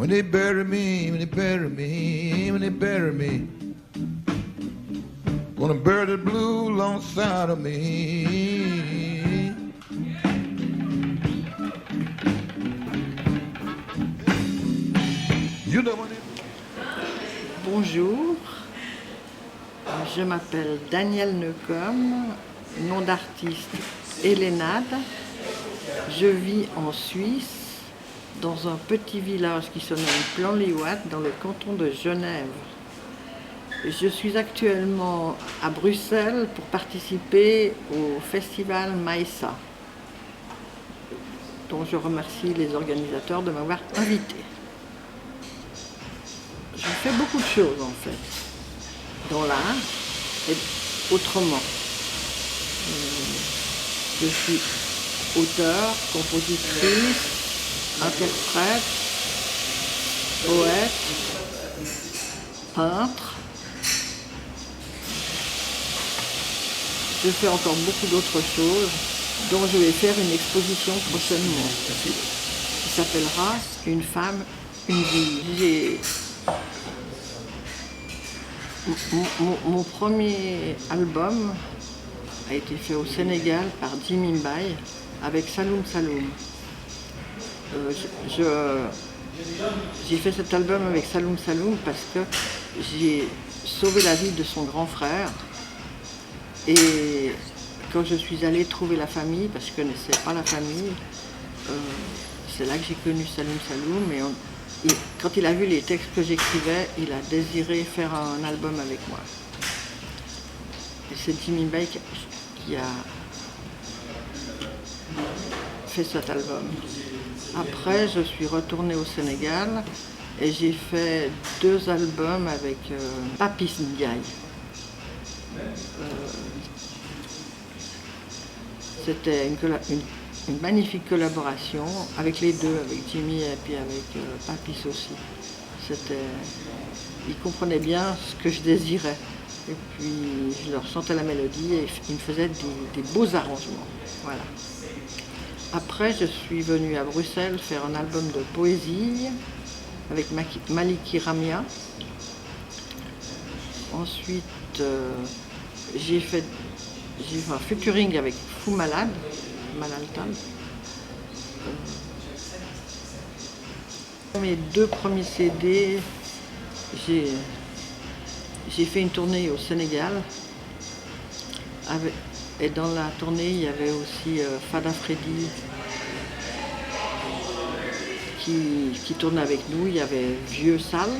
When they bury me, when they bury me, when they bury me, gonna bury the blue alongside of me. You know what it is. Bonjour, je m'appelle Danielle Neucom, nom d'artiste Hélénade. Je vis en Suisse, dans un petit village qui se nomme Plan-les-Ouates, dans le canton de Genève. Je suis actuellement à Bruxelles pour participer au festival Maïssa, dont je remercie les organisateurs de m'avoir invité. Je fais beaucoup de choses en fait, dans l'art et autrement. Je suis auteure, compositrice, interprète, poète, peintre. Je fais encore beaucoup d'autres choses dont je vais faire une exposition prochainement qui s'appellera « Une femme, une vie ». Mon premier album a été fait au Sénégal par Jimmy Mbaye avec Saloum Saloum. J'ai fait cet album avec Saloum Saloum parce que j'ai sauvé la vie de son grand frère. Et quand je suis allée trouver la famille, parce que je ne connaissais pas la famille, c'est là que j'ai connu Saloum Saloum. Et quand il a vu les textes que j'écrivais, il a désiré faire un album avec moi. Et c'est Jimmy Mbaye qui a fait cet album. Après, je suis retournée au Sénégal et j'ai fait 2 albums avec Papis Ndiaye. C'était une magnifique collaboration avec les deux, avec Jimmy et puis avec Papis aussi. Ils comprenaient bien ce que je désirais. Et puis je leur chantais la mélodie et ils me faisaient des beaux arrangements. Voilà. Après, je suis venue à Bruxelles faire un album de poésie avec Maliki Ramia. Ensuite, j'ai fait un featuring avec Fou Malade, Malaltan. Mes 2 premiers CD, j'ai fait une tournée au Sénégal. Et dans la tournée, il y avait aussi Fada Freddy qui tournait avec nous. Il y avait Vieux Sal,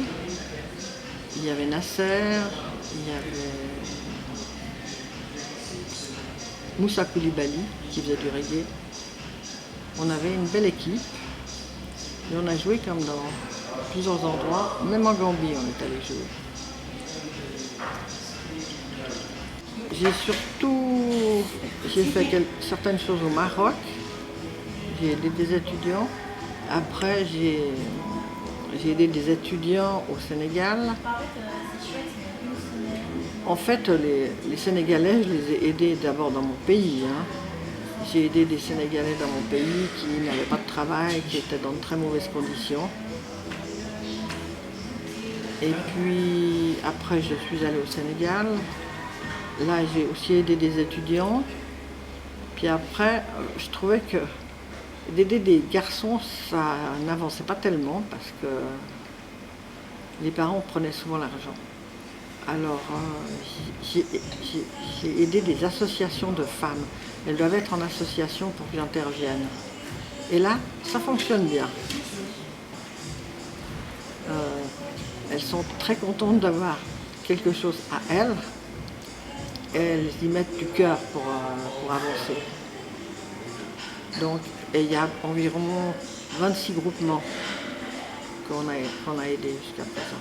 il y avait Nasser, il y avait Moussa Koulibaly qui faisait du reggae. On avait une belle équipe et on a joué comme dans plusieurs endroits, même en Gambie on est allé jouer. J'ai fait certaines choses au Maroc, j'ai aidé des étudiants. Après, j'ai aidé des étudiants au Sénégal. En fait, les Sénégalais, je les ai aidés d'abord dans mon pays. J'ai aidé des Sénégalais dans mon pays qui n'avaient pas de travail, qui étaient dans de très mauvaises conditions. Et puis, après, je suis allée au Sénégal. Là, j'ai aussi aidé des étudiants. Puis après, je trouvais que d'aider des garçons, ça n'avançait pas tellement parce que les parents prenaient souvent l'argent. Alors, j'ai aidé des associations de femmes. Elles doivent être en association pour que j'intervienne. Et là, ça fonctionne bien. Elles sont très contentes d'avoir quelque chose à elles. Elles y mettent du cœur pour avancer. Donc, il y a environ 26 groupements qu'on a aidés jusqu'à présent.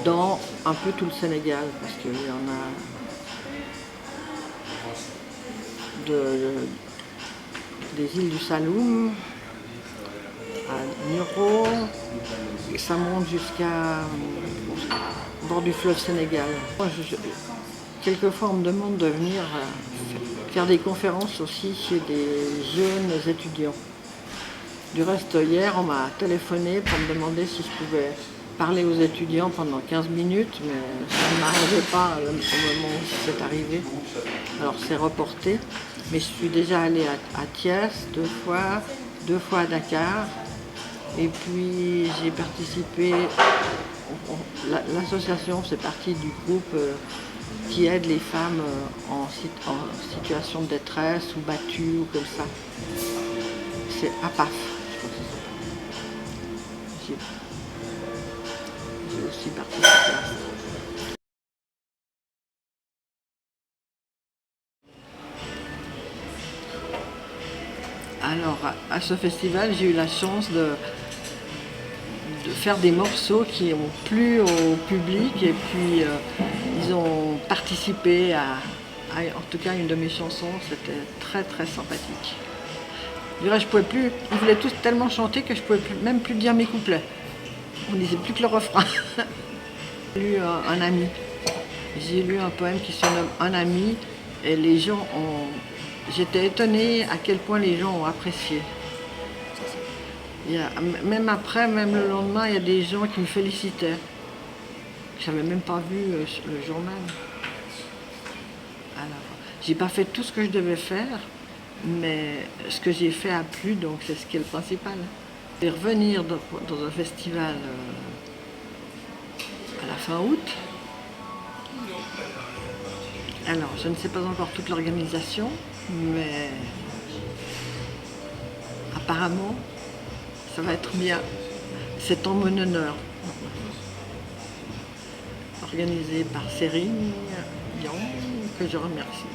Dans un peu tout le Sénégal, parce qu'il y en a des îles du Saloum à Nuro, et ça monte jusqu'à au bord du fleuve Sénégal. Quelquefois, on me demande de venir faire des conférences aussi chez des jeunes étudiants. Du reste, hier, on m'a téléphoné pour me demander si je pouvais parler aux étudiants pendant 15 minutes, mais ça ne m'arrivait pas au moment où c'est arrivé. Alors c'est reporté, mais je suis déjà allée à Thiès 2 fois à Dakar, et puis j'ai participé, l'association fait partie du groupe qui aide les femmes en situation de détresse ou battues ou comme ça. C'est APAF, je crois que c'est ça. J'ai aussi participé à ça. Alors, à ce festival, j'ai eu la chance de faire des morceaux qui ont plu au public, et puis ils ont participé en tout cas, une de mes chansons. C'était très très sympathique. Du reste, je pouvais plus, ils voulaient tous tellement chanter que je pouvais même plus dire mes couplets. On disait plus que le refrain. J'ai lu un ami. J'ai lu un poème qui se nomme Un ami, et les gens ont... J'étais étonnée à quel point les gens ont apprécié. Même après, même le lendemain, il y a des gens qui me félicitaient. Je n'avais même pas vu le journal. Alors, j'ai pas fait tout ce que je devais faire, mais ce que j'ai fait a plu, donc c'est ce qui est le principal. Et revenir dans un festival à la fin août. Alors, je ne sais pas encore toute l'organisation, mais apparemment, ça va être bien. C'est en mon honneur. Organisé par Cérine Dion, que je remercie.